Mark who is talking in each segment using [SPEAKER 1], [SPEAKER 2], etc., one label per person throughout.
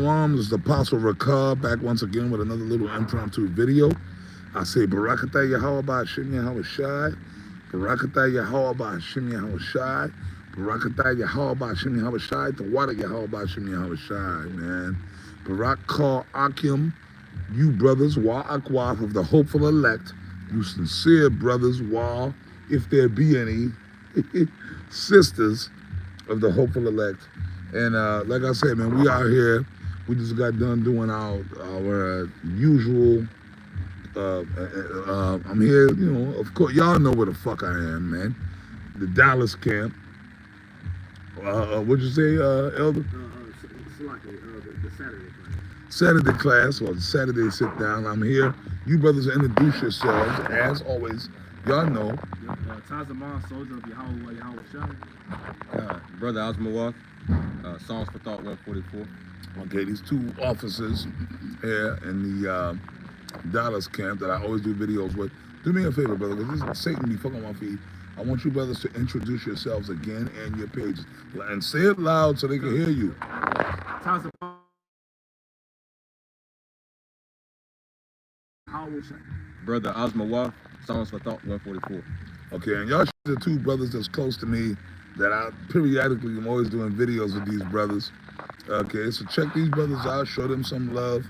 [SPEAKER 1] Shalom, this is the Apostle Rakab back once again with another little impromptu video. I say Barakatah Yahweh Hashem Yahweh Shai, Barakatah Yahweh Hashem Yahweh Shai, Barakatah Yahweh Hashem Yahweh Shai, the water Yahweh Hashem Yahweh Shai, man. Barak Kal Akim, you brothers, Wa Akwaf of the hopeful elect, you sincere brothers, Wa, if there be any, sisters of the hopeful elect. And like I said, man, we out here. We just got done doing our usual. I'm here, you know. Of course, y'all know where the fuck I am, man. The Dallas camp. What'd you say, Elder?
[SPEAKER 2] The Saturday class.
[SPEAKER 1] Saturday class, or Saturday sit down. I'm here. You brothers introduce yourselves as always. Y'all know.
[SPEAKER 2] Tazamah, soldier of Yahweh Shai.
[SPEAKER 3] Brother Asmawaf, Songs for Thought 144.
[SPEAKER 1] Okay, these two officers here in the Dallas camp that I always do videos with. Do me a favor, brother, because this is Satan be fucking my feet. I want you brothers to introduce yourselves again and your pages. And say it loud so they can hear you.
[SPEAKER 2] Tazamah.
[SPEAKER 3] Brother Asmawaf, Songs for Thought 144.
[SPEAKER 1] Okay, and y'all the two brothers that's close to me that I periodically am always doing videos with these brothers. Okay, so check these brothers out, show them some love.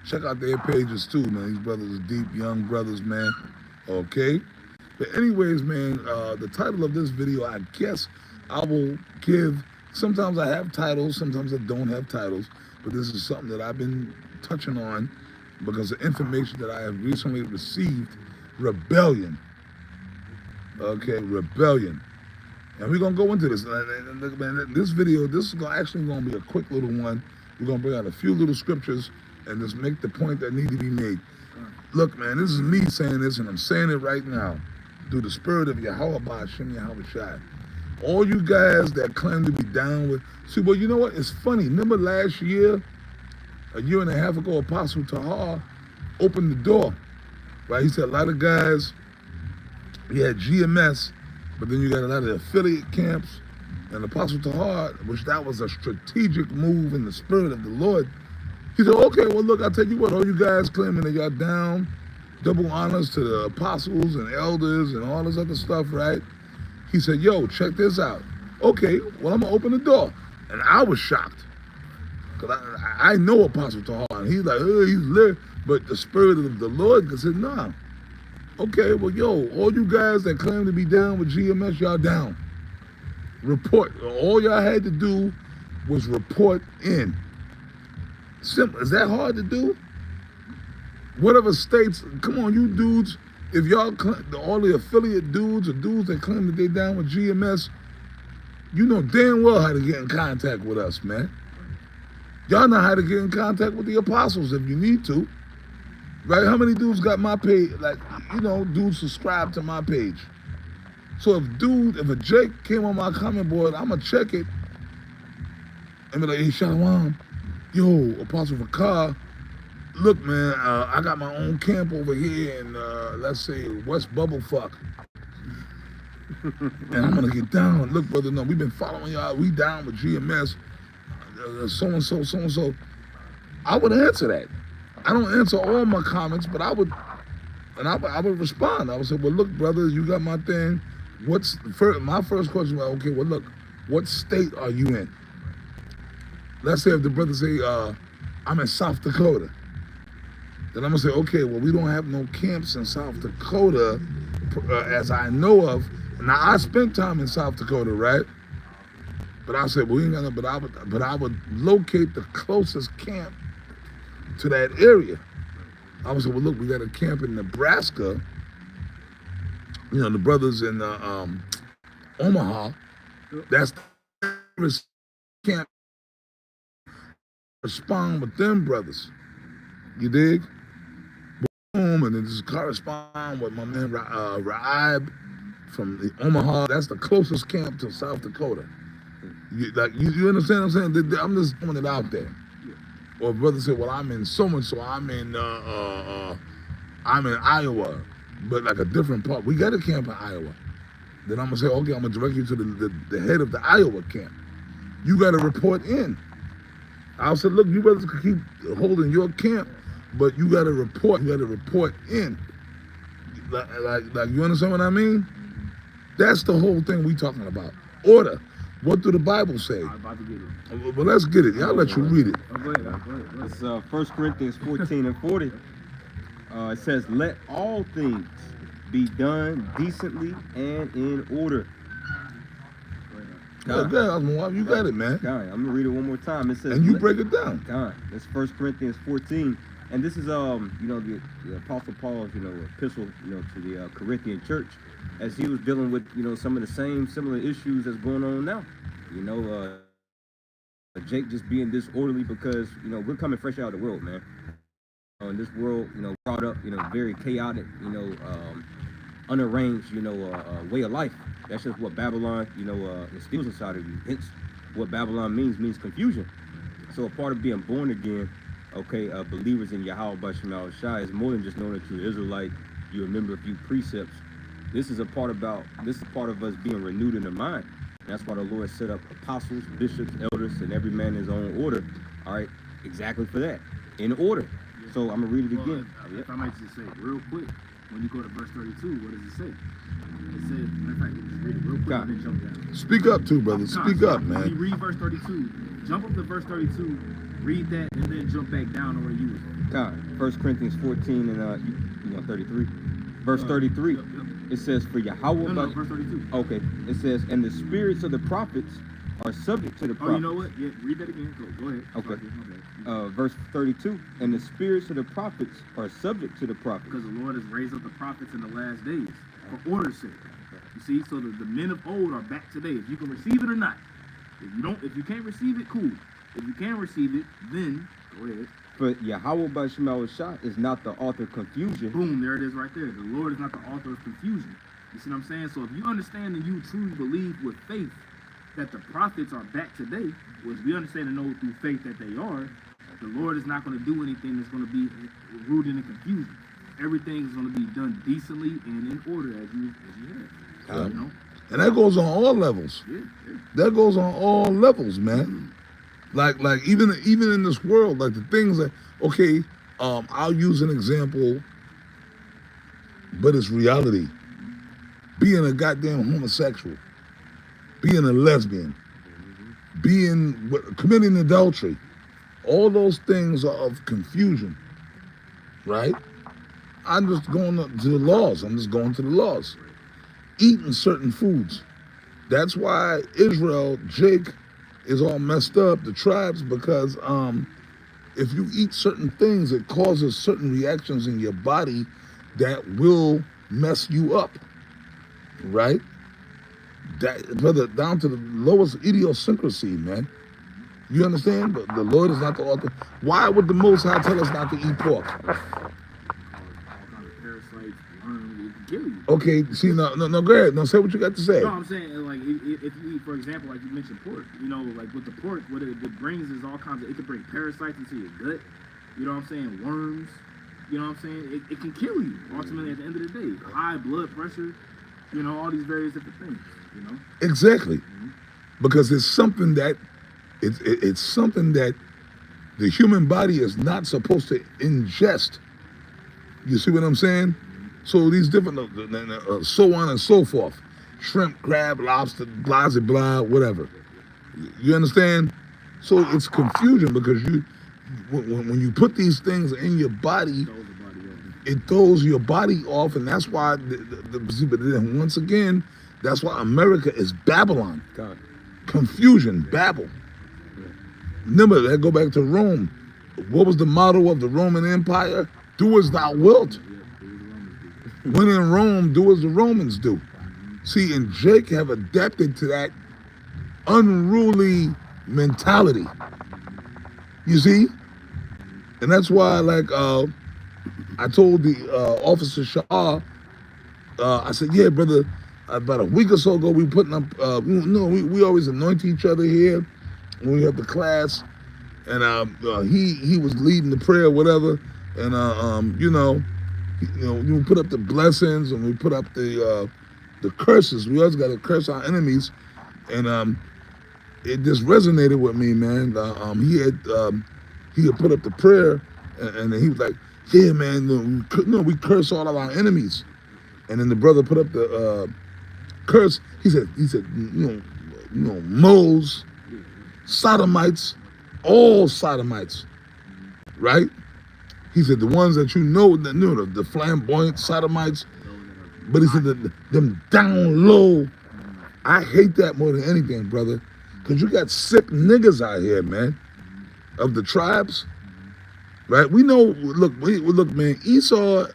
[SPEAKER 1] Check out their pages too, man. These brothers are deep, young brothers, man. Okay? But anyways, man, the title of this video, I guess I will give, sometimes I have titles, sometimes I don't have titles, but this is something that I've been touching on because of information that I have recently received, rebellion. Okay, rebellion. And we're going to go into this. Man, this video, this is actually going to be a quick little one. We're going to bring out a few little scriptures and just make the point that need to be made. Look, man, this is me saying this, and I'm saying it right now. Through the spirit of Yahweh Hashem Yahweh Shai. All you guys that claim to be down with... See, well, you know what? It's funny. Remember last year, a year and a half ago, Apostle Tahar opened the door. Right? He said a lot of guys, he had GMS, but then you got a lot of affiliate camps, and Apostle Tahar, which that was a strategic move in the spirit of the Lord. He said, okay, well, look, I'll tell you what, all you guys claiming that y'all down, double honors to the apostles and elders and all this other stuff, right? He said, yo, check this out. Okay, well, I'm going to open the door. And I was shocked. Because I know Apostle Tahar, and he's like, oh, he's lit. But the spirit of the Lord said, nah. Okay, well, yo, all you guys that claim to be down with GMS, y'all down. Report. All y'all had to do was report in. Simple. Is that hard to do? Whatever states, come on, you dudes, if y'all, all the affiliate dudes or dudes that claim that they down with GMS, you know damn well how to get in contact with us, man. Y'all know how to get in contact with the apostles if you need to. Right? How many dudes got my page? Like, you know, dudes subscribe to my page. So if a Jake came on my comment board, I'ma check it and be like, hey, Shalom, yo, Apostle Rakab, look, man, I got my own camp over here in, let's say, West Bubblefuck. And I'm gonna get down. Look, brother, no, we've been following y'all. We down with GMS, so-and-so, so-and-so. I would answer that. I don't answer all my comments, but I would respond. I would say, well, look, brother, you got my thing. My first question was, okay, well, look, what state are you in? Let's say if the brother say, I'm in South Dakota. Then I'm gonna say, okay, well, we don't have no camps in South Dakota as I know of. Now, I spent time in South Dakota, right? But I said, well, we ain't got no, but I would locate the closest camp to that area. I would say, well, look, we got a camp in Nebraska. You know, the brothers in Omaha. That's the camp. Respond with them brothers. You dig? Boom, and then just correspond with my man Raib from the Omaha. That's the closest camp to South Dakota. You understand what I'm saying? I'm just throwing it out there. Or brother said, well, I'm in so-and-so, I'm in Iowa, but like a different part. We got a camp in Iowa. Then I'm gonna say, okay, I'm gonna direct you to the head of the Iowa camp. You gotta report in. I said, look, you brothers can keep holding your camp, but you got to report. You got to report in. Like, you understand what I mean? That's the whole thing we talking about. Order. What do the Bible say?
[SPEAKER 2] I'm about to get it.
[SPEAKER 1] Well, let's get it. I'll let you read it.
[SPEAKER 2] Oh, go ahead. Go ahead.
[SPEAKER 3] It's 1 Corinthians 14 and 40. It says, let all things be done decently and in order.
[SPEAKER 1] Yeah, you got it, man.
[SPEAKER 3] God, I'm gonna read it one more time. It says,
[SPEAKER 1] And you break it down.
[SPEAKER 3] God, it's 1 Corinthians 14, and this is the Apostle Paul's epistle to the Corinthian church, as he was dealing with some of the same similar issues that's going on now. Jake just being disorderly because we're coming fresh out of the world, man. In this world, brought up very chaotic, unarranged, way of life. That's just what Babylon, instills inside of you. Hence, what Babylon means confusion. So a part of being born again, believers in Yahweh Bashim Shai is more than just knowing that you're an Israelite, you remember a few precepts. This is part of us being renewed in the mind. That's why the Lord set up apostles, bishops, elders, and every man in his own order. All right, exactly for that, in order. So I'm gonna read it again.
[SPEAKER 2] If I might just say real quick, when you go to verse 32, what does it say? It says, matter of fact, just read it real quick and then jump down.
[SPEAKER 1] Speak up too, brother. Speak up, man.
[SPEAKER 2] When you read verse 32, jump up to verse 32, read that, and then jump back down to where you was.
[SPEAKER 3] God, 1 Corinthians 14 and 33. Verse 33.
[SPEAKER 2] Yep.
[SPEAKER 3] It says, for Yahweh.
[SPEAKER 2] No, verse 32.
[SPEAKER 3] Okay. It says, and the spirits of the prophets are subject to the prophets.
[SPEAKER 2] Oh, you know what? Yeah, read that again. Go ahead.
[SPEAKER 3] Okay. Verse 32, and the spirits of the prophets are subject to the prophets.
[SPEAKER 2] Because the Lord has raised up the prophets in the last days for order's sake. You see, so the men of old are back today. If you can receive it or not. If you can't receive it, cool. If you can receive it, then go ahead.
[SPEAKER 3] But Yahweh by Shemal Shah is not the author of confusion.
[SPEAKER 2] Boom, there it is right there. The Lord is not the author of confusion. You see what I'm saying? So if you understand and you truly believe with faith that the prophets are back today, which we understand and know through faith that they are, the Lord is not going to do anything that's going to be rooted in confusion. Everything is going to be done decently and in order as you have.
[SPEAKER 1] And that goes on all levels.
[SPEAKER 2] Yeah.
[SPEAKER 1] That goes on all levels, man. Like even in this world, like the things that I'll use an example, but it's reality. Being a goddamn homosexual, being a lesbian, committing adultery, all those things are of confusion, right? I'm just going to the laws. I'm just going to the laws. Eating certain foods. That's why Israel, Jake, is all messed up, the tribes, because if you eat certain things, it causes certain reactions in your body that will mess you up, right? That, brother, down to the lowest idiosyncrasy, man. You understand? But the Lord is not the author. Why would the Most High tell us not to eat pork? Okay, see, no, go ahead. No, say what you got to say.
[SPEAKER 2] No, I'm saying, like, if you eat, for example, like you mentioned pork, like with the pork, what it brings is all kinds of, it can bring parasites into your gut, you know what I'm saying, worms, you know what I'm saying, it can kill you, ultimately, at the end of the day, high blood pressure, all these various different things,
[SPEAKER 1] Exactly, because it's something that, it's something that the human body is not supposed to ingest. You see what I'm saying? So these different, so on and so forth, shrimp, crab, lobster, blah, blah, blah, whatever. You understand? So it's confusion because when you put these things in your body, it throws your body off, and that's why, but then once again, that's why America is Babylon.
[SPEAKER 3] God.
[SPEAKER 1] Confusion, Babel. Remember, that go back to Rome. What was the motto of the Roman Empire? Do as thou wilt. When in Rome, do as the Romans do. See, and Jake have adapted to that unruly mentality. You see? And that's why, like, I told the Officer Shah, I said, yeah, brother, about a week or so ago, we putting up, we always anoint each other here when we have the class. And he was leading the prayer, whatever. And, we put up the blessings and we put up the curses. We always got to curse our enemies. And it just resonated with me, man. He had put up the prayer, and then he was like, "Yeah, man, we curse all of our enemies." And then the brother put up the curse. He said, moles, sodomites, all sodomites, right? He said the ones that the flamboyant sodomites. But he said them down low. I hate that more than anything, brother. Because you got sick niggas out here, man, of the tribes, right? We know, look, man, Esau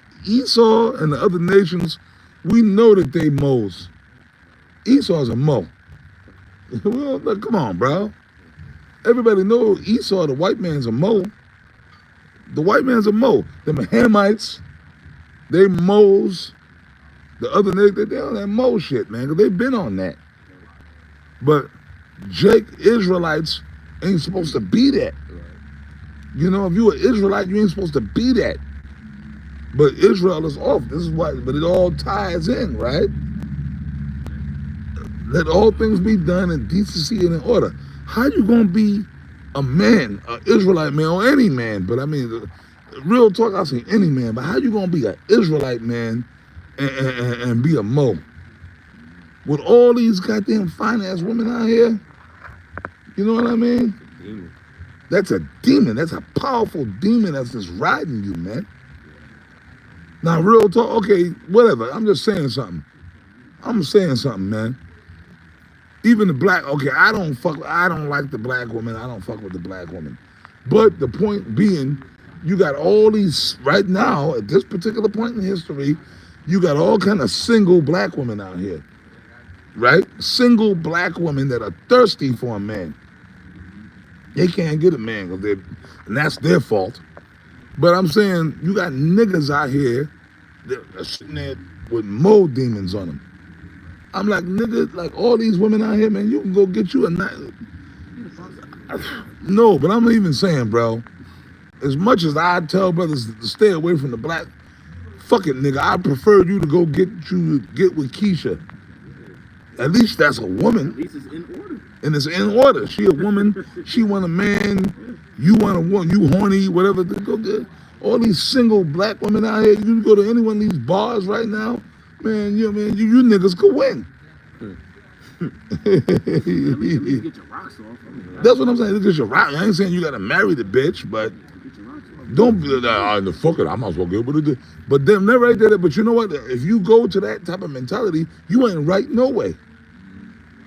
[SPEAKER 1] and the other nations, we know that they moles. Esau's a mo. Well, look, come on, bro. Everybody know Esau, the white man's a mo. The white man's a mo. Them Hamites, they moles. The other niggas, they on that mo shit, man, because they've been on that. But Jake Israelites ain't supposed to be that. You know, if you an Israelite, you ain't supposed to be that. But Israel is off. This is why, but it all ties in, right? Let all things be done in decency and in order. How you gonna be a man, an Israelite man, or any man? But I mean, real talk, I say any man. But how you gonna be an Israelite man and be a mo? With all these goddamn fine-ass women out here, you know what I mean? That's a demon. That's a powerful demon that's just riding you, man. Now, real talk, okay, whatever. I'm just saying something. Man. Even the black, okay, I don't like the black woman. I don't fuck with the black woman. But the point being, you got all these, right now, at this particular point in history, you got all kind of single black women out here, right? Single black women that are thirsty for a man. They can't get a man, and that's their fault. But I'm saying, you got niggas out here that are sitting there with mo demons on them. I'm like, nigga, like all these women out here, man, you can go get you a night. No, but I'm even saying, bro, as much as I tell brothers to stay away from the black, fuck it, nigga, I prefer you to go get with Keisha. At least that's a woman.
[SPEAKER 2] At least it's in order.
[SPEAKER 1] And it's in order. She a woman, she want a man, you want a woman, you horny, whatever. Go get all these single black women out here. You go to any one of these bars right now, man, you niggas could win.
[SPEAKER 2] At least get your rocks off.
[SPEAKER 1] That's what I'm saying. Get your rocks. I ain't saying you gotta marry the bitch, but don't be the fuck it. I might as well get with it. But them, they're right there. But you know what? If you go to that type of mentality, you ain't right no way.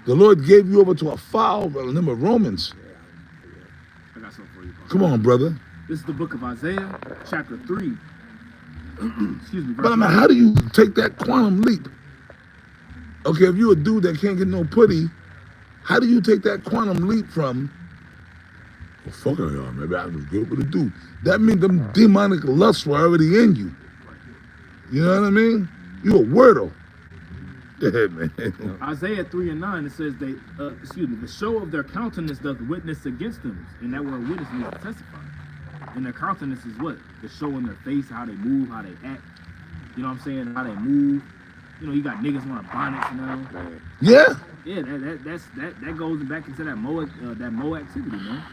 [SPEAKER 1] The Lord gave you over to a foul. Remember Romans.
[SPEAKER 2] I got something for you.
[SPEAKER 1] Come on, brother.
[SPEAKER 2] This is the book of Isaiah, chapter 3. Excuse me.
[SPEAKER 1] But I mean, how do you take that quantum leap? Okay, if you a dude that can't get no putty, how do you take that quantum leap from, well, fuck it, y'all, maybe I was good with a dude. That means them demonic lusts were already in you. You know what I mean? You a weirdo. Go ahead, man.
[SPEAKER 2] Isaiah 3:9, it says the show of their countenance doth witness against them. And that word witness means to testify. And their countenance is what? The show in their face, how they move, how they act. You know what I'm saying? How they move. You know, you got niggas wearing bonnets now.
[SPEAKER 1] Yeah.
[SPEAKER 2] Yeah, that goes back into that mo activity, man.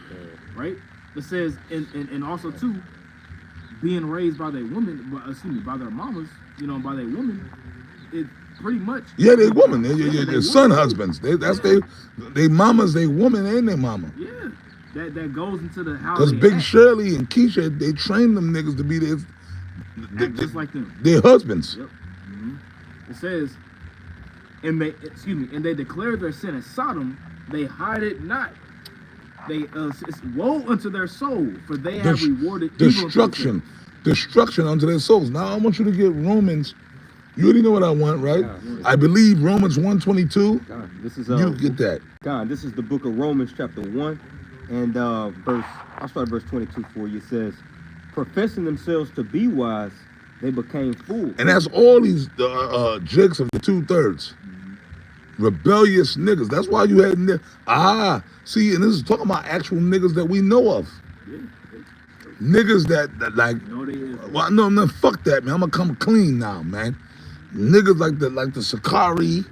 [SPEAKER 2] Right? It says, and also too, being raised by their women, by their mamas, you know, by their women, it pretty much.
[SPEAKER 1] Yeah, they women. They're son husbands. They mamas, they woman and they mama.
[SPEAKER 2] Yeah. That goes into the house.
[SPEAKER 1] Because Big Shirley and Keisha, they trained them niggas to be
[SPEAKER 2] just like them.
[SPEAKER 1] Their husbands.
[SPEAKER 2] Yep. It says, and they declare their sin as Sodom, they hide it not. They it's woe unto their soul, for they have rewarded
[SPEAKER 1] destruction unto their souls. Now I want you to get Romans. You already know what I want, right?
[SPEAKER 3] God,
[SPEAKER 1] I believe Romans 1:22.
[SPEAKER 3] God, this is
[SPEAKER 1] you get that.
[SPEAKER 3] God, this is the book of Romans, chapter 1, and I'll start verse 22 for you. It says, professing themselves to be wise, they became fools.
[SPEAKER 1] And that's all these jigs of the 2/3. Rebellious niggas. That's why you had see, and this is talking about actual niggas that we know of. Niggas that like, well, no, fuck that, man. I'm gonna come clean now, man. Niggas like the Sakari,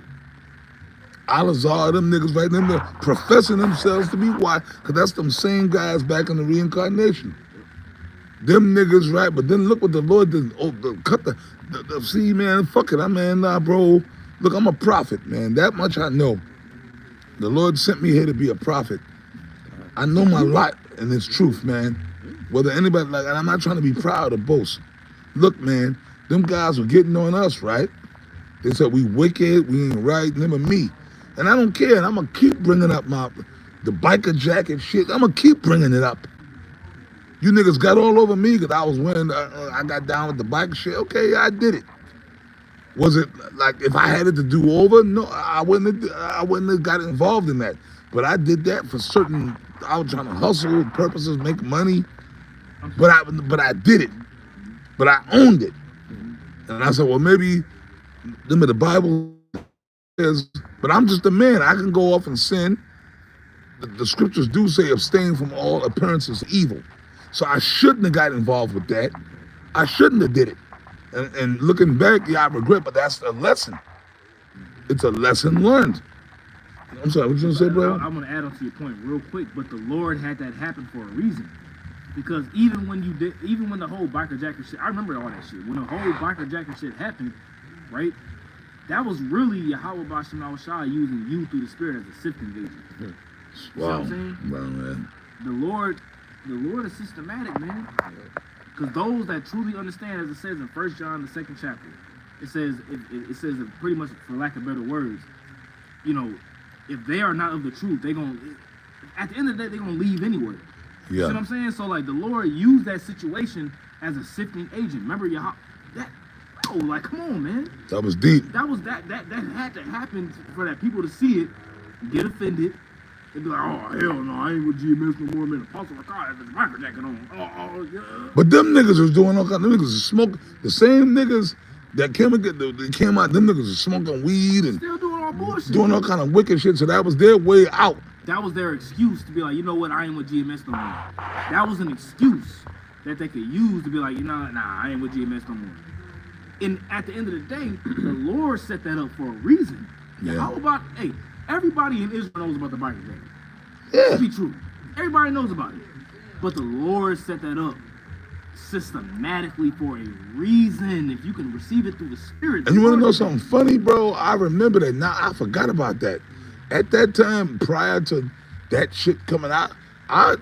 [SPEAKER 1] Al-Azhar, them niggas right there professing themselves to be white, because that's them same guys back in the reincarnation. Them niggas, right? But then look what the Lord did. Oh, cut the see, man, fuck it. Nah, bro. Look, I'm a prophet, man. That much I know. The Lord sent me here to be a prophet. I know my lot, and it's truth, man. Whether anybody, like, and I'm not trying to be proud or boast. Look, man, them guys were getting on us, right? They said we wicked, we ain't right, them and me. And I don't care, and I'm gonna keep bringing up the biker jacket shit. I'm gonna keep bringing it up. You niggas got all over me because I was wearing, I got down with the bike shit. Okay, yeah, I did it. Was it like if I had it to do over? No, I wouldn't have got involved in that. But I did that for certain. I was trying to hustle purposes, make money. But I did it. But I owned it. And I said, well, maybe the Bible says, but I'm just a man. I can go off and sin. The scriptures do say abstain from all appearances of evil. So I shouldn't have got involved with that. I shouldn't have did it. And looking back, yeah, I regret, but that's a lesson. It's a lesson learned. I'm sorry, what you gonna say, bro?
[SPEAKER 2] I'm gonna add on to your point real quick, but the Lord had that happen for a reason. Because even when the whole biker jacket shit, I remember all that shit. When the whole biker jacket shit happened, right? That was really Yahweh Bashim Shai using you through the Spirit as a sifting agent.
[SPEAKER 1] Wow.
[SPEAKER 2] You know what I'm saying?
[SPEAKER 1] Wow, man.
[SPEAKER 2] The Lord is systematic, man. Because those that truly understand, as it says in 1 John, the 2nd chapter, it says pretty much, for lack of better words, you know, if they are not of the truth, at the end of the day, they're gonna leave anyway. You see what I'm saying? So like the Lord used that situation as a sifting agent. Remember like come on, man.
[SPEAKER 1] That was deep.
[SPEAKER 2] That had to happen for that people to see it, get offended, and be like, oh hell no, I ain't with GMS no more, man. Apostle of God has his biker jacket on. Oh yeah.
[SPEAKER 1] But them niggas was doing all kinds of niggas was smoking. The same niggas that came out, them niggas was smoking weed and
[SPEAKER 2] still doing all bullshit.
[SPEAKER 1] Doing all kind of wicked shit. So that was their way out.
[SPEAKER 2] That was their excuse to be like, you know what, I ain't with GMS no more. That was an excuse that they could use to be like, nah, I ain't with GMS no more. And at the end of the day, the Lord set that up for a reason.
[SPEAKER 1] Yeah.
[SPEAKER 2] How about, hey, everybody in Israel knows about the biker jacket.
[SPEAKER 1] Yeah.
[SPEAKER 2] Let's be true. Everybody knows about it. But the Lord set that up systematically for a reason. If you can receive it through the Spirit.
[SPEAKER 1] And you want to know something funny, bro? I remember that now. I forgot about that. At that time, prior to that shit coming out, I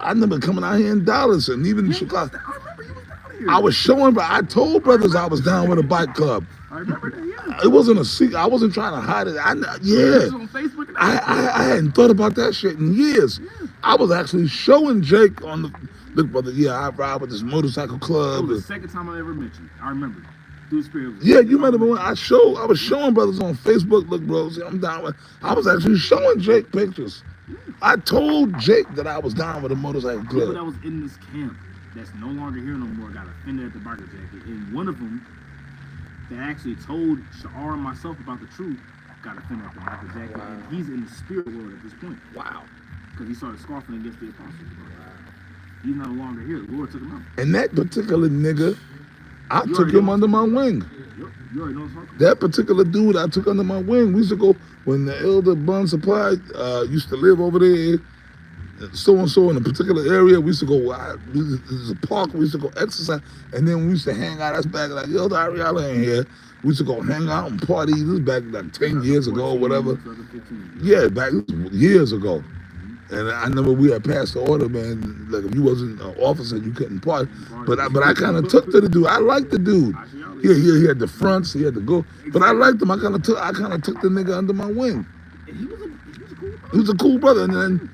[SPEAKER 1] remember coming out here in Dallas and even in Chicago.
[SPEAKER 2] I remember you was down here.
[SPEAKER 1] I was showing, but I told brothers I was down with a bike club.
[SPEAKER 2] I remember that, yeah.
[SPEAKER 1] It wasn't a secret. I wasn't trying to hide it.
[SPEAKER 2] It
[SPEAKER 1] Yeah.
[SPEAKER 2] was on Facebook and
[SPEAKER 1] I hadn't thought about that shit in years.
[SPEAKER 2] Yeah.
[SPEAKER 1] I was actually showing Jake on the, look, brother, yeah, I ride with this motorcycle club.
[SPEAKER 2] It was the second time I ever met you. I remember. Through the Spirit.
[SPEAKER 1] Yeah, you remember when I was showing brothers on Facebook, look, bro, see, I'm down with, I was actually showing Jake pictures. I told Jake that I was down with a motorcycle
[SPEAKER 2] People
[SPEAKER 1] club.
[SPEAKER 2] that was in this camp that's no longer here no more got offended at the biker jacket. And one of them that actually told Sha'ar and myself about the truth got offended at the biker jacket. Wow. And he's in the spirit world at this point. Wow. Because he started scoffing against the apostles. Wow. He's no longer here. The Lord took him out.
[SPEAKER 1] And that particular nigga, I took him under my wing.
[SPEAKER 2] You already know what's wrong.
[SPEAKER 1] That particular dude I took under my wing. We used to go, when the Elder Bun Supply used to live over there, so-and-so in a particular area, we used to go, there's a park, we used to go exercise, and then we used to hang out. That's back like, Elder Ariella ain't here. We used to go hang out and party. This was back like 10 years ago or whatever. Yeah, back years ago. And I remember we had passed the order, man, like if you wasn't an officer, you couldn't party. But I kind of took to the dude. I liked the dude. He had the fronts, he had the go. But I liked him. I kind of took the nigga under my wing. He was a cool brother. And then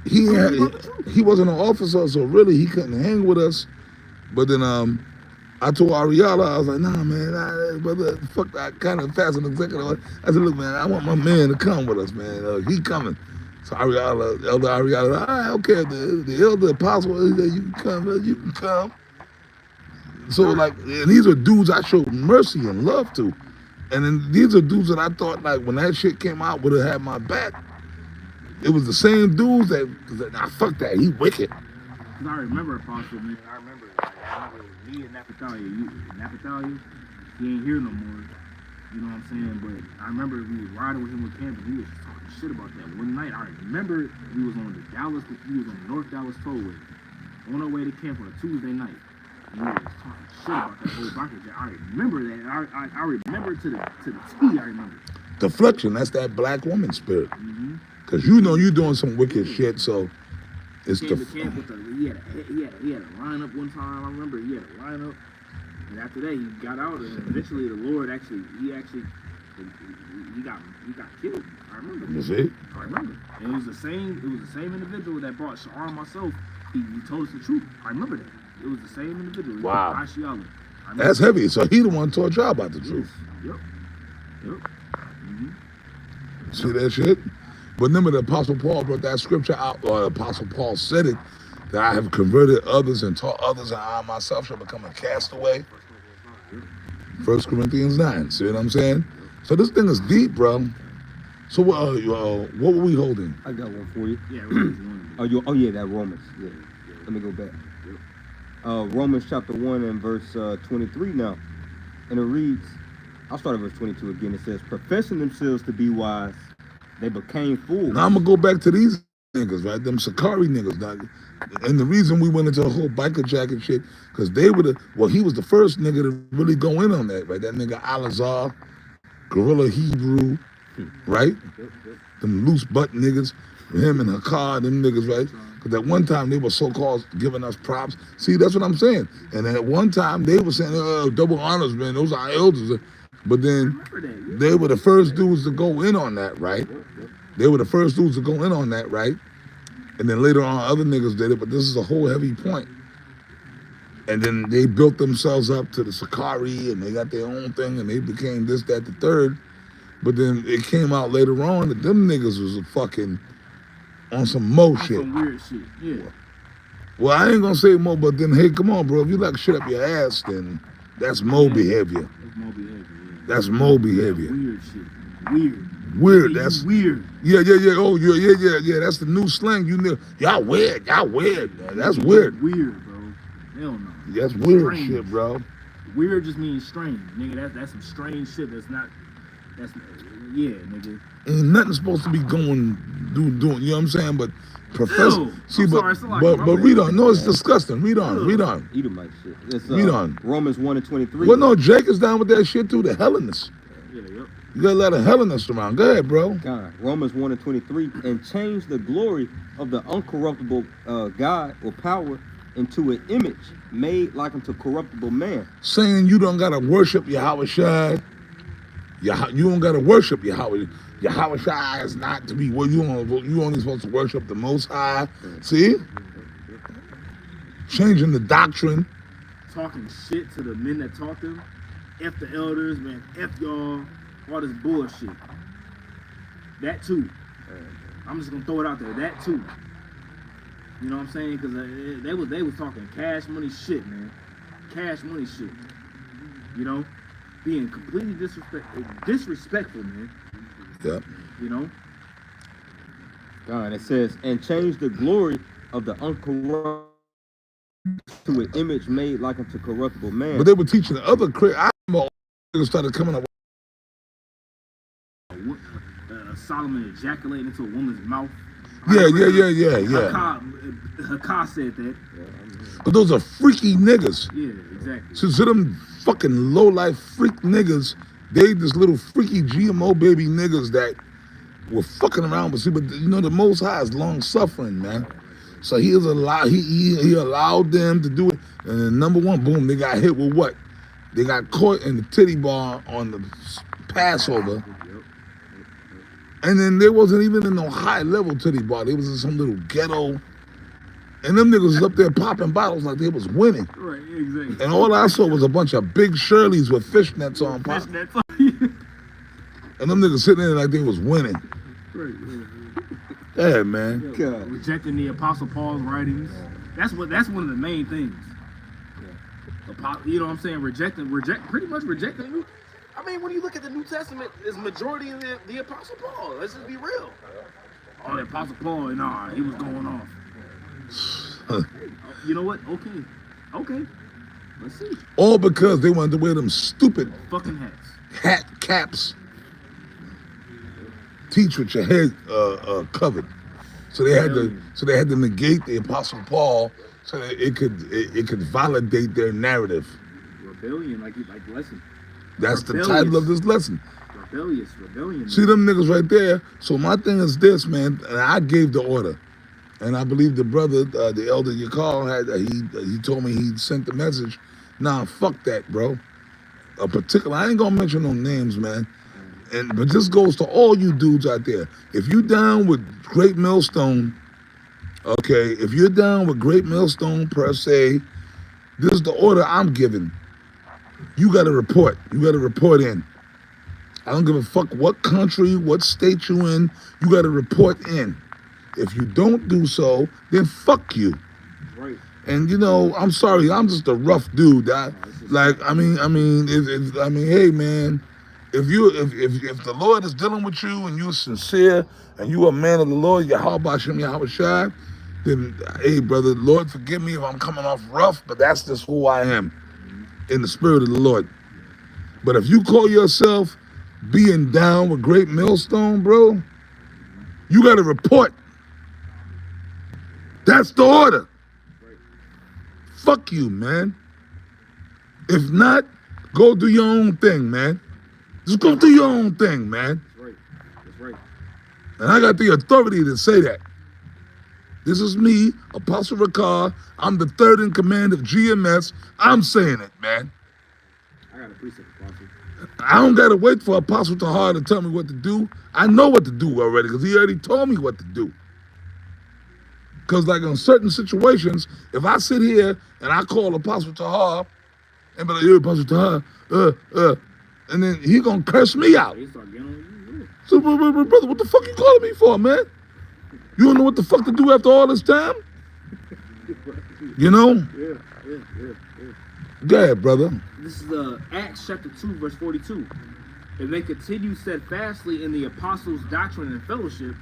[SPEAKER 1] he wasn't an officer, so really he couldn't hang with us. But then I told Ariella, I was like, nah, man, brother, fuck that. I kind of fast and executive. I said, look, man, I want my man to come with us, man. He coming. So Ariella, Elder Ariella, all right, okay, the elder apostle, you can come. So like, and these are dudes I showed mercy and love to. And then these are dudes that I thought like when that shit came out would have had my back. It was the same dudes that fuck that, he wicked.
[SPEAKER 2] Cause I remember Apostle, man. I remember me and Naphtali. Naphtali, he ain't here no more. You know what I'm saying? But I remember we was riding with him with camp, and he was just talking shit about that one night. I remember we was on the North Dallas Tollway, on our way to camp on a Tuesday night. And we was talking shit about that whole biker jack. I remember that. I remember to the T. I remember.
[SPEAKER 1] Deflection, that's that black woman spirit.
[SPEAKER 2] Mm-hmm.
[SPEAKER 1] Cause you know you doing some wicked shit, so it's
[SPEAKER 2] Came to camp with he had a lineup one time. I remember he had a lineup, and after that he got out, and eventually the Lord he got killed. I remember.
[SPEAKER 1] You see?
[SPEAKER 2] I remember. And it was the same individual that brought Sha'ar and myself. He told us the truth. I remember that. It was the same individual.
[SPEAKER 1] Wow.
[SPEAKER 2] Ashiala.
[SPEAKER 1] That's heavy. So he the one taught y'all about the truth.
[SPEAKER 2] Yep. Mm-hmm.
[SPEAKER 1] See that shit? But remember the Apostle Paul brought that scripture out, or the Apostle Paul said it, that I have converted others and taught others, and I myself shall become a castaway. 1 Corinthians 9. See what I'm saying? So this thing is deep, bro. So what were we holding?
[SPEAKER 3] I got one for you.
[SPEAKER 2] Yeah.
[SPEAKER 3] Oh yeah, that Romans. Yeah. Let me go back. Romans chapter 1 and verse 23 now. And it reads, I'll start at verse 22 again. It says, professing themselves to be wise, they became fools.
[SPEAKER 1] Now I'm gonna go back to these niggas, right? Them Sakari niggas. Now, and the reason we went into the whole biker jacket shit, because they were he was the first nigga to really go in on that, right? That nigga Alazar, Gorilla Hebrew, right? Them loose butt niggas, him and Hakar, them niggas, right? Because at one time they were so-called giving us props. See, that's what I'm saying. And at one time they were saying, double honors, man, those are elders. But then they were the first dudes to go in on that, right? They were the first dudes to go in on that, right? And then later on, other niggas did it, but this is a whole heavy point. And then they built themselves up to the Sakari, and they got their own thing, and they became this, that, the third. But then it came out later on that them niggas was a fucking on some mo shit.
[SPEAKER 2] Some weird shit, yeah.
[SPEAKER 1] Well, I ain't gonna say mo, but then, hey, come on, bro. If you like shit up your ass, then that's mo behavior.
[SPEAKER 2] That's mo behavior, yeah.
[SPEAKER 1] That's mo behavior.
[SPEAKER 2] Weird shit. Weird.
[SPEAKER 1] Weird. That's
[SPEAKER 2] weird.
[SPEAKER 1] Yeah. Oh, yeah. That's the new slang. You know, y'all weird. Man. That's weird.
[SPEAKER 2] Weird, bro. Hell no.
[SPEAKER 1] That's weird
[SPEAKER 2] Strange.
[SPEAKER 1] shit, bro.
[SPEAKER 2] Weird just means strange, nigga. That's some strange shit. Yeah, nigga.
[SPEAKER 1] Ain't nothing supposed to be doing. You know what I'm saying? But professor,
[SPEAKER 2] see,
[SPEAKER 1] but read on. No, it's disgusting. Read on.
[SPEAKER 3] Edomite shit. It's,
[SPEAKER 1] read on.
[SPEAKER 3] Romans 1 and 23.
[SPEAKER 1] Well, no, Jake is down with that shit too. The Hellenists.
[SPEAKER 2] Yeah, yep.
[SPEAKER 1] You got a lot of Hellenists around. Go ahead, bro.
[SPEAKER 3] God, Romans 1 and 23, and change the glory of the uncorruptible God or power into an image made like unto corruptible man.
[SPEAKER 1] Saying you don't gotta worship Yahweh Shai. You don't gotta worship Yahweh. Yahweh Shai is not to be what you only supposed to worship the Most High. See? Changing the doctrine.
[SPEAKER 2] Talking shit to the men that taught them. F the elders, man. F y'all. All this bullshit. That too. I'm just gonna throw it out there. That too. You know what I'm saying? Because they was talking cash money shit, man. Cash money shit. You know, being completely disrespectful, man.
[SPEAKER 1] Yep.
[SPEAKER 2] You know.
[SPEAKER 3] God, it says, and change the glory of the uncorruptible to an image made like unto corruptible man.
[SPEAKER 1] But they were teaching the other I remember started coming up.
[SPEAKER 2] Solomon ejaculating into a woman's mouth.
[SPEAKER 1] Yeah.
[SPEAKER 2] Hakar said that.
[SPEAKER 1] But those are freaky niggas.
[SPEAKER 2] Yeah, exactly.
[SPEAKER 1] So them fucking low-life freak niggas, they just little freaky GMO baby niggas that were fucking around. But you know, the Most High is long-suffering, man. So he allowed them to do it. And then number one, boom, they got hit with what? They got caught in the titty bar on the Passover. And then they wasn't even in no high-level titty bar. They was in some little ghetto. And them niggas was up there popping bottles like they was winning.
[SPEAKER 2] Right, exactly.
[SPEAKER 1] And all I saw was a bunch of big Shirleys with fishnets on.
[SPEAKER 2] Fishnets
[SPEAKER 1] on. And them niggas sitting there like they was winning.
[SPEAKER 2] Right.
[SPEAKER 1] Yeah, man.
[SPEAKER 2] Rejecting the Apostle Paul's writings. That's one of the main things. You know what I'm saying? Pretty much rejecting. I mean, when you look at the New Testament, it's majority of the Apostle Paul. Let's just be real. Oh, the Apostle Paul, nah, he was going off. You know what? Okay. Let's see.
[SPEAKER 1] All because they wanted to wear them stupid
[SPEAKER 2] Fucking hats.
[SPEAKER 1] hat caps. Teach with your head covered. So they had to negate the Apostle Paul so that it could validate their narrative.
[SPEAKER 2] Rebellion, like lesson.
[SPEAKER 1] That's the title of this lesson.
[SPEAKER 2] Rebellion.
[SPEAKER 1] See them niggas right there. So my thing is this, man, and I gave the order. And I believe the brother, the elder Yakal, he told me he sent the message. Nah, fuck that, bro. I ain't gonna mention no names, man. But this goes to all you dudes out there. If you down with Great Millstone, okay, if you're down with Great Millstone per se, this is the order I'm giving. You gotta report. You gotta report in. I don't give a fuck what country, what state you in, you gotta report in. If you don't do so, then fuck you.
[SPEAKER 2] Right.
[SPEAKER 1] And you know, I'm sorry, I'm just a rough dude. Hey, man, if the Lord is dealing with you and you're sincere and you a man of the Lord, Yahweh Shem Yahweh Shai, then hey, brother, Lord, forgive me if I'm coming off rough, but that's just who I am in the spirit of the Lord. But if you call yourself being down with Great Millstone, bro, you got to report. That's the order.
[SPEAKER 2] Right.
[SPEAKER 1] Fuck you, man. If not, go do your own thing, man. Just go do your own thing, man.
[SPEAKER 2] That's right. That's right.
[SPEAKER 1] And I got the authority to say that. This is me, Apostle Ricard. I'm the third in command of GMS. I'm saying it, man.
[SPEAKER 2] I got a precept, Apostle.
[SPEAKER 1] I don't got to wait for Apostle Tahar to tell me what to do. I know what to do already because he already told me what to do. Because like in certain situations, if I sit here and I call Apostle Tahar and be like, yeah, Apostle Tahar, and then he gonna curse me out.
[SPEAKER 2] They start getting on you.
[SPEAKER 1] So, brother, what the fuck you calling me for, man? You don't know what the fuck to do after all this time? You know?
[SPEAKER 2] Yeah.
[SPEAKER 1] Go ahead, brother.
[SPEAKER 2] This is Acts chapter 2, verse 42. And they continue steadfastly in the apostles' doctrine and fellowship,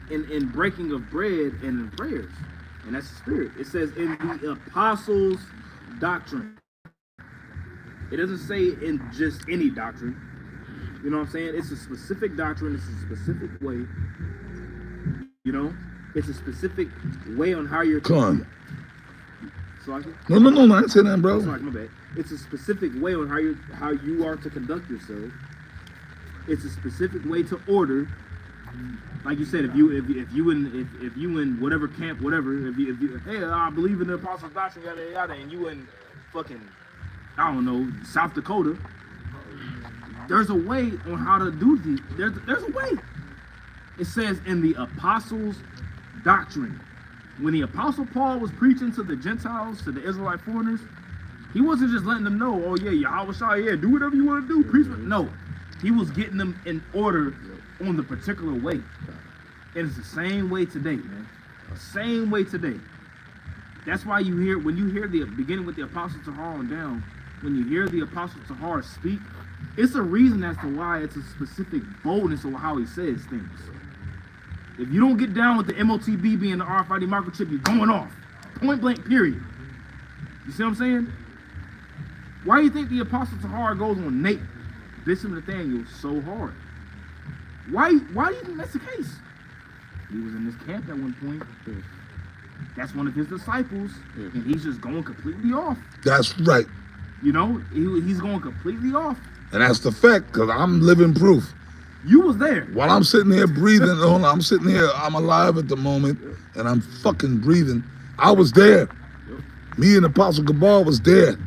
[SPEAKER 2] in breaking of bread and in prayers. And that's the spirit. It says in the apostles' doctrine. It doesn't say in just any doctrine. You know what I'm saying? It's a specific doctrine. It's a specific way. You know? It's a specific way on how you're...
[SPEAKER 1] Come on.
[SPEAKER 2] So I can...
[SPEAKER 1] No, I ain't saying that, bro.
[SPEAKER 2] Sorry, my bad. It's a specific way on how you are to conduct yourself. It's a specific way to order. Like you said, if you in whatever camp, whatever, if you hey, I believe in the apostles' doctrine, yada yada, and you in fucking, I don't know, South Dakota, there's a way on how to do these. There's a way. It says in the apostles' doctrine. When the apostle Paul was preaching to the Gentiles, to the Israelite foreigners, he wasn't just letting them know, oh yeah, Yahweh Shai, yeah, do whatever you want to do, preach. No, he was getting them in order on the particular way. And it's the same way today, man. The same way today. That's why when you hear the beginning with the Apostle Tahar on down, when you hear the Apostle Tahar speak, it's a reason as to why it's a specific boldness of how he says things. If you don't get down with the MOTB being the RFID microchip, you're going off. Point blank, period. You see what I'm saying? Why do you think the Apostle Tahar goes on Nate, Bishop Nathaniel, so hard? Why do you think that's the case? He was in this camp at one point. That's one of his disciples, and he's just going completely off.
[SPEAKER 1] That's right.
[SPEAKER 2] You know, he's going completely off.
[SPEAKER 1] And that's the fact, because I'm living proof.
[SPEAKER 2] You was there.
[SPEAKER 1] While I'm sitting here breathing, I'm sitting here, I'm alive at the moment, and I'm fucking breathing. I was there. Me and Apostle Gabal was there.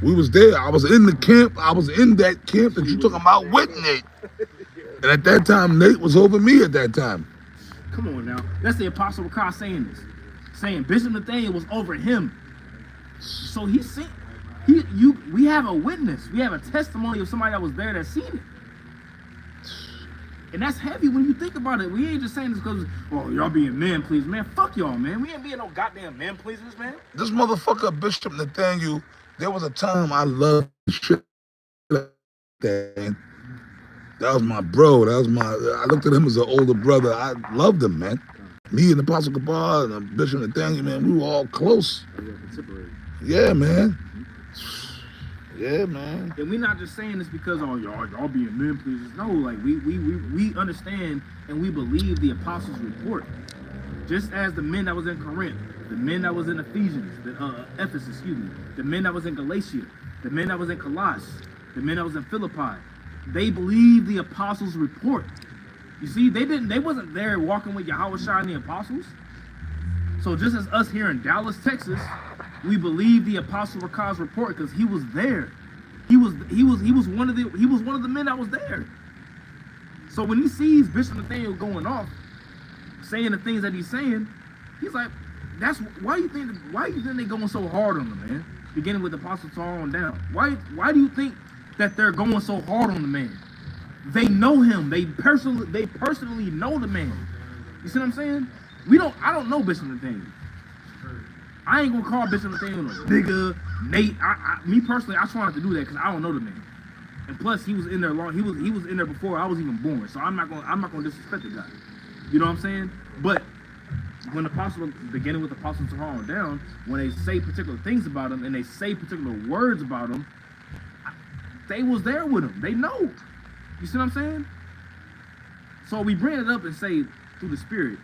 [SPEAKER 1] We was there. I was in the camp. I was in that camp that you talking about with Nate. And at that time, Nate was over me at that time.
[SPEAKER 2] Come on now. That's the Apostle Ricard saying this. Saying Bishop Nathaniel was over him. So he's saying, we have a witness. We have a testimony of somebody that was there that seen it. And that's heavy when you think about it. We ain't just saying this because, oh, y'all being man pleasers. Man, fuck y'all, man. We ain't being no goddamn man pleasers, man.
[SPEAKER 1] This motherfucker, Bishop Nathaniel, there was a time I loved shit like that. That was my bro. I looked at him as an older brother. I loved him, man. Me and Apostle Kabar and Bishop Nathaniel, man, we were all close. Yeah, man. Yeah, man.
[SPEAKER 2] And we're not just saying this because y'all being men pleasers. No, like we understand and we believe the apostles' report. Just as the men that was in Corinth, the men that was in Ephesus, the men that was in Galatia, the men that was in Colossus, the men that was in Philippi, they believed the apostles' report. You see, they wasn't there walking with Yahweh Shai and the apostles. So just as us here in Dallas, Texas, we believe the Apostle Rakah's report because he was there. He was one of the men that was there. So when he sees Bishop Nathaniel going off, saying the things that he's saying, he's like, that's why you think they going so hard on him, man? Beginning with Apostle Saul on down. Why do you think that they're going so hard on the man? They know him. They personally know the man. You see what I'm saying? I don't know Bishop Nathaniel. I ain't gonna call Bishop Nathaniel no nigga, Nate. Me personally, I try not to do that because I don't know the man. And plus, he was in there long. He was in there before I was even born. So I'm not gonna disrespect the guy. You know what I'm saying? But when beginning with Apostle Saul down, when they say particular things about him and they say particular words about him, they was there with him. They know. You see what I'm saying? So we bring it up and say through the Spirit,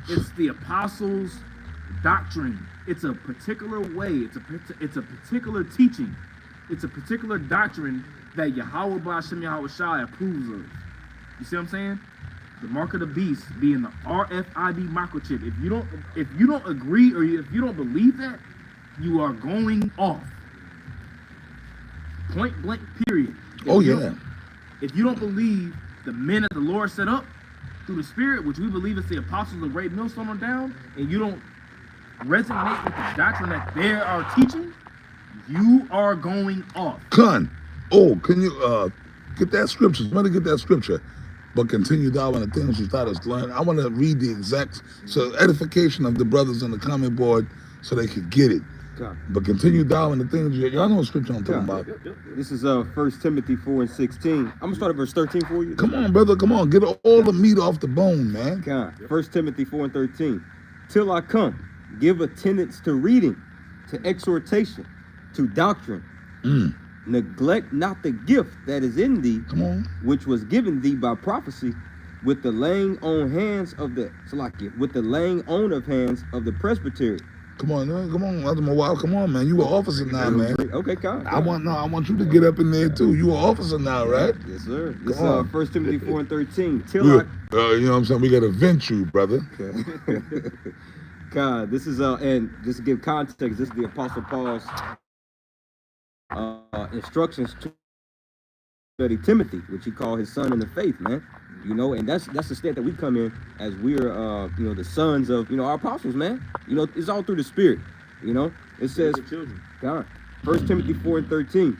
[SPEAKER 2] it's the apostles' doctrine. It's a particular way. It's a particular teaching. It's a particular doctrine that Yahweh B'Hashem Yahweh Shai approves of. You see what I'm saying? The mark of the beast being the RFID microchip. If you don't agree or if you don't believe that, you are going off. Point blank. Period. If you don't believe the men that the Lord set up through the Spirit, which we believe is the apostles of Great Millstone on down, and you don't resonate with the doctrine that they are teaching, you are going off.
[SPEAKER 1] Can you get that scripture? Somebody get that scripture. But continue down on the things you thought us to learn. I want to read the exact edification of the brothers on the comment board so they could get it.
[SPEAKER 3] God.
[SPEAKER 1] But continue down on the things y'all know what scripture I'm talking about.
[SPEAKER 3] This is 1 Timothy 4:16. I'm gonna start at verse 13 for you.
[SPEAKER 1] Come on, brother. Come on. Get all the meat off the bone, man.
[SPEAKER 3] God. 1 Timothy 4:13. Till I come, give attendance to reading, to exhortation, to doctrine. Neglect not the gift that is in thee, which was given thee by prophecy, with the laying on of hands of the presbytery.
[SPEAKER 1] Come on, man. You an officer now, man.
[SPEAKER 3] Okay, God.
[SPEAKER 1] I want you to get up in there too. You an officer now, right?
[SPEAKER 3] Yes, sir. This is 1 Timothy 4:13.
[SPEAKER 1] You know what I'm saying? We gotta vent you, brother.
[SPEAKER 3] Okay. God, this is and just to give context, this is the Apostle Paul's instructions to study Timothy, which he called his son in the faith, man. You know, and that's the state that we come in as we're the sons of our apostles, man. You know, it's all through the Spirit. You know, it says, God, 1 Timothy 4:13.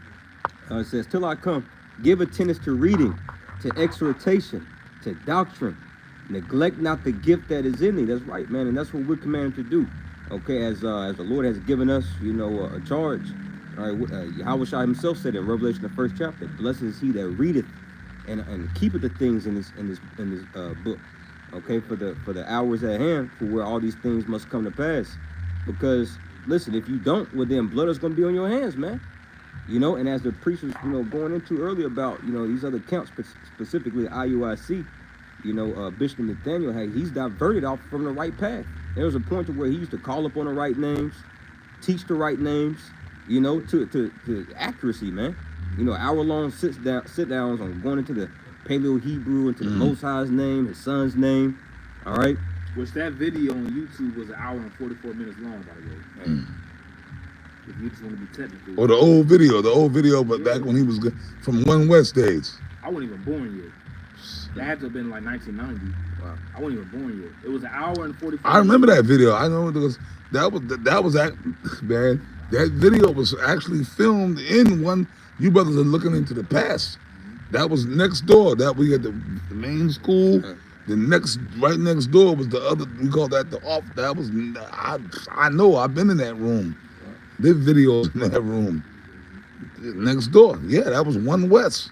[SPEAKER 3] It says, till I come, give attendance to reading, to exhortation, to doctrine. Neglect not the gift that is in thee. That's right, man, and that's what we're commanded to do. Okay, as the Lord has given us, a charge. All right, Yahweh Shai himself said in Revelation the 1st chapter, blessed is he that readeth and keepeth the things in this book. Okay, for the hours at hand, for where all these things must come to pass. Because listen, if you don't, well then blood is going to be on your hands, man. And as the priest was going into earlier about these other camps, specifically IUIC, Bishop Nathaniel, he's diverted off from the right path. There was a point to where he used to call up on the right names, teach the right names, to accuracy, man. Hour-long sit-downs on going into the Paleo-Hebrew, into the Most High's name, his son's name, all right?
[SPEAKER 2] Which that video on YouTube was an hour and 44 minutes long, by the way. If you just want to be technical.
[SPEAKER 1] Or the old video, but back when he was from One West days.
[SPEAKER 2] I wasn't even born yet. That had to have been like 1990. Wow. I wasn't even born yet. It was an hour and 44 minutes.
[SPEAKER 1] I remember that video. I know because that was man. That video was actually filmed in one. You brothers are looking into the past. That was next door. That we had the main school. The right next door was the other. We call that the off. That was I know. I've been in that room. There's videos in that room. Next door. Yeah, that was One West.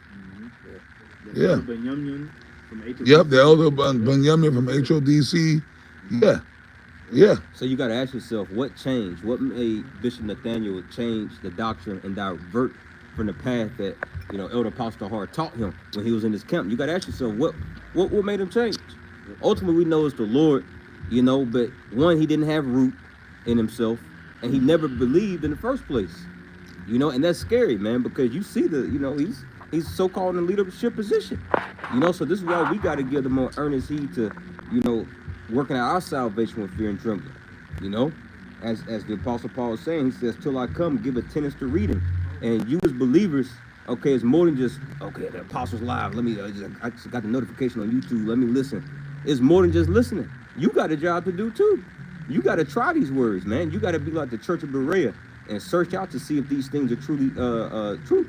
[SPEAKER 1] Yeah.
[SPEAKER 2] From HODC.
[SPEAKER 1] Yep, the elder Benjamin from HODC. Yeah. Yeah.
[SPEAKER 3] So you got to ask yourself, what changed? What made Bishop Nathaniel change the doctrine and divert from the path that, you know, Elder Apostle Hart taught him when he was in his camp? You got to ask yourself, what made him change? Ultimately, we know it's the Lord, you know, but one, he didn't have root in himself, and he never believed in the first place, you know, and that's scary, man, because you see you know, he's so-called in a leadership position, you know, so this is why we got to give the more earnest heed to, you know, working out our salvation with fear and trembling, you know, as the Apostle Paul is saying, he says, till I come, give attendance to reading. And you as believers, okay, it's more than just, okay, the Apostles Live, let me, I just got the notification on YouTube, let me listen. It's more than just listening. You got a job to do too. You got to try these words, man. You got to be like the Church of Berea and search out to see if these things are truly true,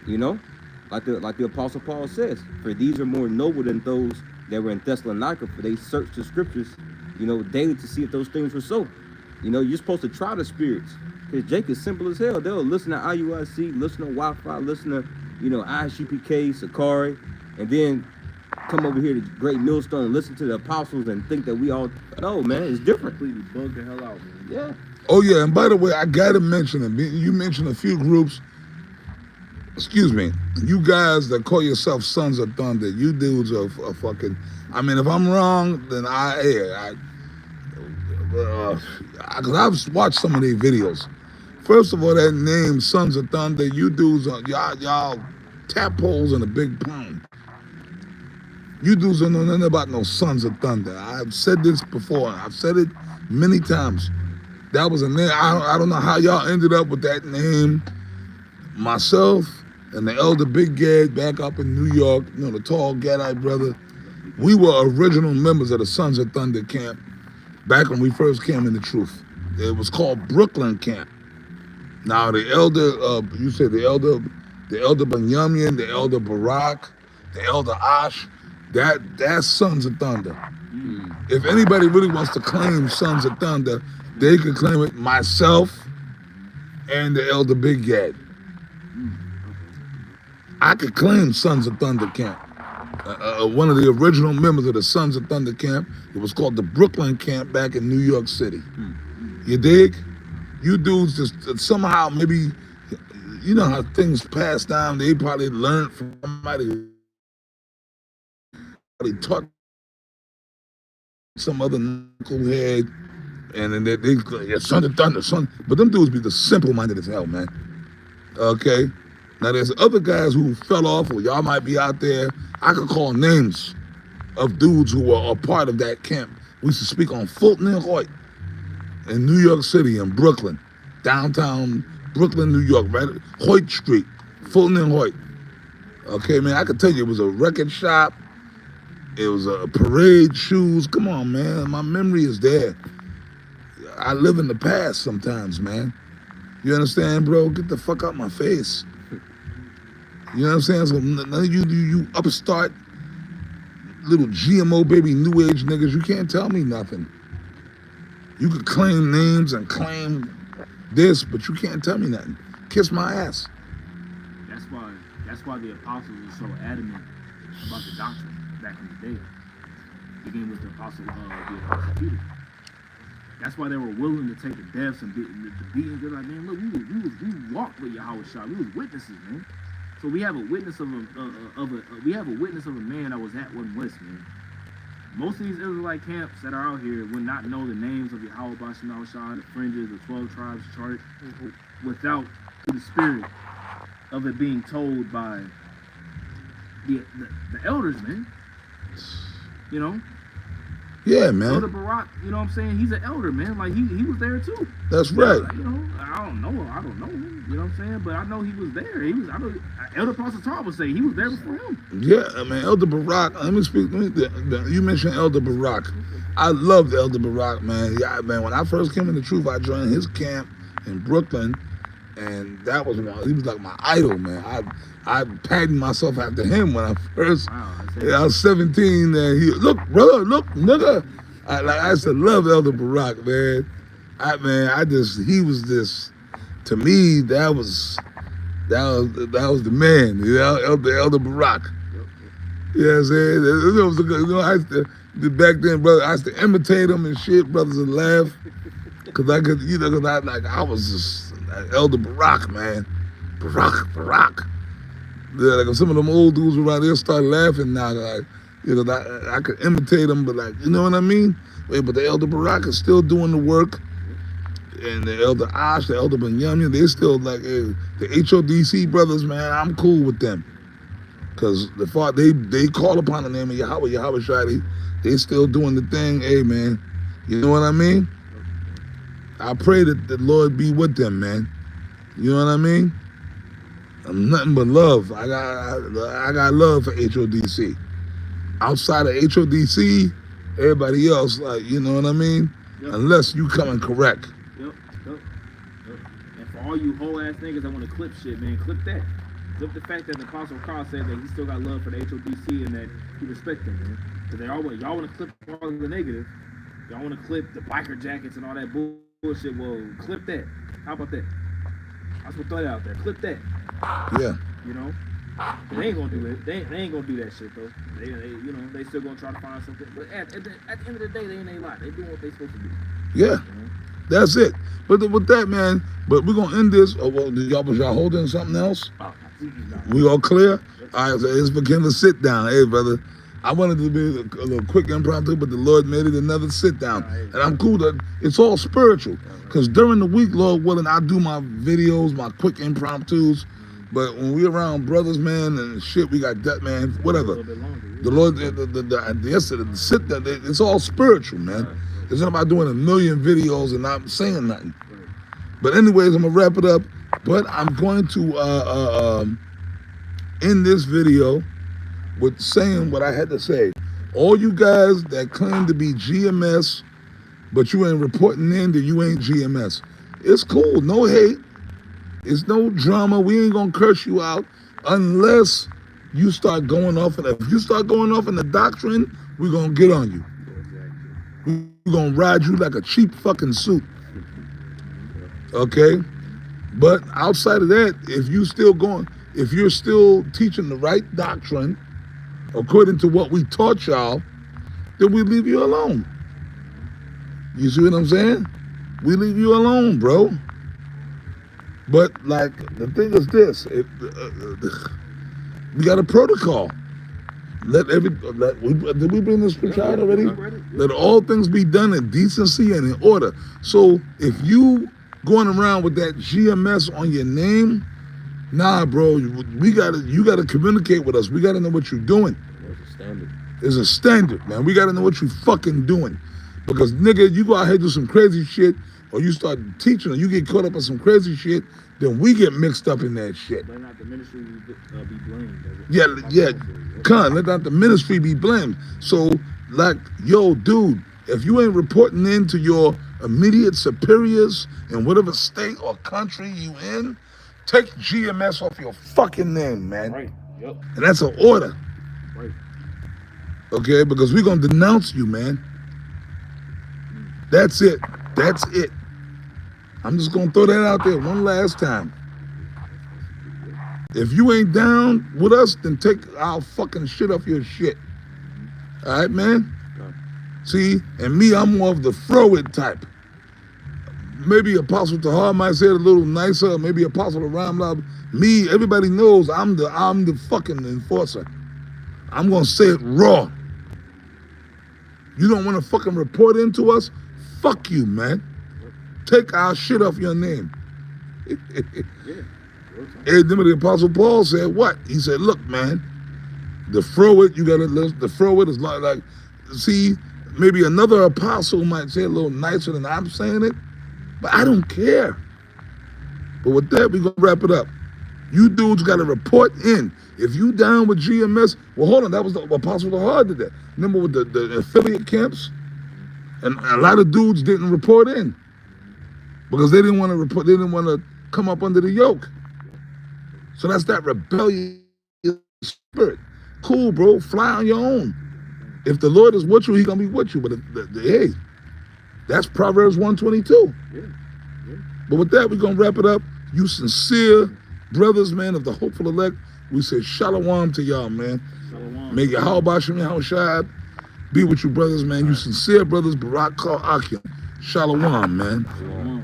[SPEAKER 3] you know, like the Apostle Paul says, for these are more noble than those that were in Thessalonica, for they searched the scriptures, you know, daily to see if those things were so. You know, you're supposed to try the spirits, because Jake is simple as hell. They'll listen to IUIC, listen to Wi-Fi, listen to, you know, ISUPK, Sakari, and then come over here to Great Millstone, listen to the apostles, and think that we all, no, man, it's different.
[SPEAKER 2] Completely bugged the hell out, man.
[SPEAKER 3] Yeah.
[SPEAKER 1] Oh yeah, and by the way, I gotta mention it. You mentioned a few groups. Excuse me, you guys that call yourself Sons of Thunder, you dudes are fucking. I mean, if I'm wrong, then cause I've watched some of these videos. First of all, that name Sons of Thunder, you dudes are y'all tadpoles in a big pond. You dudes don't know nothing about no Sons of Thunder. I've said this before. I've said it many times. That was a name. I don't know how y'all ended up with that name. Myself and the elder Big Gad back up in New York, you know, the tall Gadite brother, we were original members of the Sons of Thunder camp back when we first came in the truth. It was called Brooklyn Camp. Now the elder, you said the elder Benyamin, the elder Barak, the elder Ash, that's Sons of Thunder. If anybody really wants to claim Sons of Thunder, they could claim it, myself and the elder Big Gad. I could claim Sons of Thunder Camp. One of the original members of the Sons of Thunder Camp, it was called the Brooklyn Camp back in New York City. You dig? You dudes just somehow, maybe, you know how things pass down, they probably learned from somebody, they taught some other knucklehead, and then yeah, Son of Thunder, son. But them dudes be the simple-minded as hell, man. Okay? Now there's other guys who fell off, or y'all might be out there. I could call names of dudes who were a part of that camp. We used to speak on Fulton and Hoyt in New York City, in Brooklyn, downtown Brooklyn, New York, right? Hoyt Street, Fulton and Hoyt. Okay, man, I could tell you it was a record shop. It was a parade shoes. Come on, man, my memory is there. I live in the past sometimes, man. You understand, bro? Get the fuck out my face. You know what I'm saying? So none of you upstart little GMO baby new age niggas, you can't tell me nothing. You could claim names and claim this, but you can't tell me nothing. Kiss my ass.
[SPEAKER 2] That's why the apostles were so adamant about the doctrine back in the day. Beginning with the apostle Peter. That's why they were willing to take the deaths and the beatings. They're like, man, look, we walked with Yahweh Shah. We was witnesses, man. So we have a witness of a man that was at one West, man. Most of these Israelite camps that are out here would not know the names of Yahweh Shah, the fringes, the 12 tribes chart, without the spirit of it being told by the elders, man. You know?
[SPEAKER 1] Yeah, man.
[SPEAKER 2] Elder Barak, you know what I'm saying? He's an elder, man. Like he was there too.
[SPEAKER 1] That's right.
[SPEAKER 2] You know, I don't know him. You know what I'm saying? But I know he was there. Elder Apostle Tom would say he was there before him.
[SPEAKER 1] Yeah, I mean, Elder Barak. Let me speak. You mentioned Elder Barak. I loved Elder Barak, man. Yeah, man. When I first came in the truth, I joined his camp in Brooklyn, and that was he was like my idol, man. I patterned myself after him when I first.
[SPEAKER 2] Wow,
[SPEAKER 1] I was 17, and he look, brother, look, nigga. I used to love Elder Barak, man. He was this. To me, that was the man, you know, Elder Barak. You know what I'm saying? Back then, brother, I used to imitate them and shit, brothers, and laugh. Cause I could, you know, I was just Elder Barack, man. Barack. Yeah, like if some of them old dudes around there start laughing now, like, you know, I could imitate them, but like, you know what I mean? Wait, but the Elder Barack is still doing the work. And the Elder Ash, the Elder Benyamin, they still like, the HODC brothers, man, I'm cool with them. Cause they call upon the name of Yahweh Shadi. They still doing the thing. Hey, man, you know what I mean? I pray that the Lord be with them, man. You know what I mean? I'm nothing but love. I got love for HODC. Outside of HODC, everybody else, like, you know what I mean?
[SPEAKER 2] Yep.
[SPEAKER 1] Unless you coming correct.
[SPEAKER 2] Yep. And for all you whole ass niggas that want to clip shit, man, clip that. Clip the fact that the Apostle Carl said that he still got love for the HODC and that he respects them, man. Because y'all want to clip all the negative. Y'all want to clip the biker jackets and all that bullshit. Well, clip that. How about that? I just want to throw that out there. Clip that.
[SPEAKER 1] Yeah.
[SPEAKER 2] You know? They ain't gonna do it. They ain't gonna do that shit though. They you know, they still gonna try to find something. But at the end of the day, they ain't a lot. They doing what they supposed to do.
[SPEAKER 1] Yeah.
[SPEAKER 2] You know?
[SPEAKER 1] That's it. But with that, man, but we're gonna end this. Oh, well, was y'all holding something else? We all clear? All right, so it's begin to sit down. Hey, brother, I wanted to be a little quick impromptu, but the Lord made it another sit down. And I'm cool that it's all spiritual. Because during the week, Lord willing, I do my videos, my quick impromptus. But when we around brothers, man, and shit, we got that, man, whatever. The Lord, the sit down, it's all spiritual, man. It's not about doing a million videos and not saying nothing. But anyways, I'm gonna wrap it up. But I'm going to end this video with saying what I had to say. All you guys that claim to be GMS, but you ain't reporting in that you ain't GMS. It's cool, no hate. It's no drama. We ain't gonna curse you out unless you start going off. And if you start going off in the doctrine, we're gonna get on you. We're gonna ride you like a cheap fucking suit. Okay? But outside of that, if you're still teaching the right doctrine, according to what we taught y'all, then we leave you alone. You see what I'm saying? We leave you alone, bro. But like the thing is this: we got a protocol. Did we bring this scripture out already? Let all things be done in decency and in order. So if you going around with that GMS on your name, nah, bro, you gotta communicate with us. We gotta know what you're doing.
[SPEAKER 3] It's a standard.
[SPEAKER 1] It's a standard, man. We gotta know what you fucking doing. Because nigga, you go out here do some crazy shit, or you start teaching, or you get caught up in some crazy shit, then we get mixed up in that shit.
[SPEAKER 2] Let not the ministry be blamed.
[SPEAKER 1] Yeah. Let not the ministry be blamed. So, like, yo, dude, if you ain't reporting in to your immediate superiors in whatever state or country you in, take GMS off your fucking name, man.
[SPEAKER 2] Right. Yep.
[SPEAKER 1] And that's an order.
[SPEAKER 2] Right.
[SPEAKER 1] Okay, because we're gonna denounce you, man. That's it. I'm just gonna throw that out there one last time. If you ain't down with us, then take our fucking shit off your shit. All right, man? See, and me, I'm more of the throw it type. Maybe Apostle Tahar might say it a little nicer, maybe Apostle Ramlab. Me, everybody knows I'm the fucking enforcer. I'm gonna say it raw. You don't wanna fucking report into us? Fuck you, man. Take our shit off your name. And then the Apostle Paul said what? He said, look, man, the throw it is like, see, maybe another apostle might say it a little nicer than I'm saying it, but I don't care. But with that, we're gonna wrap it up. You dudes gotta report in. If you down with GMS, well, hold on, that was the Apostle Tahar did that. Remember with the affiliate camps? And a lot of dudes didn't report in because they didn't want to report. They didn't want to come up under the yoke. So that's that rebellious spirit. Cool, bro. Fly on your own. If the Lord is with you, He's gonna be with you. But hey, that's Proverbs 122. But with that, we're gonna wrap it up. You sincere brothers, man, of the hopeful elect, we say shalom to y'all, man.
[SPEAKER 2] Shalom.
[SPEAKER 1] May Yahweh Bashem Yahushua Be with you brothers, man. You sincere brothers, Barak Kal Akim. Shalom, man.
[SPEAKER 2] Shalom.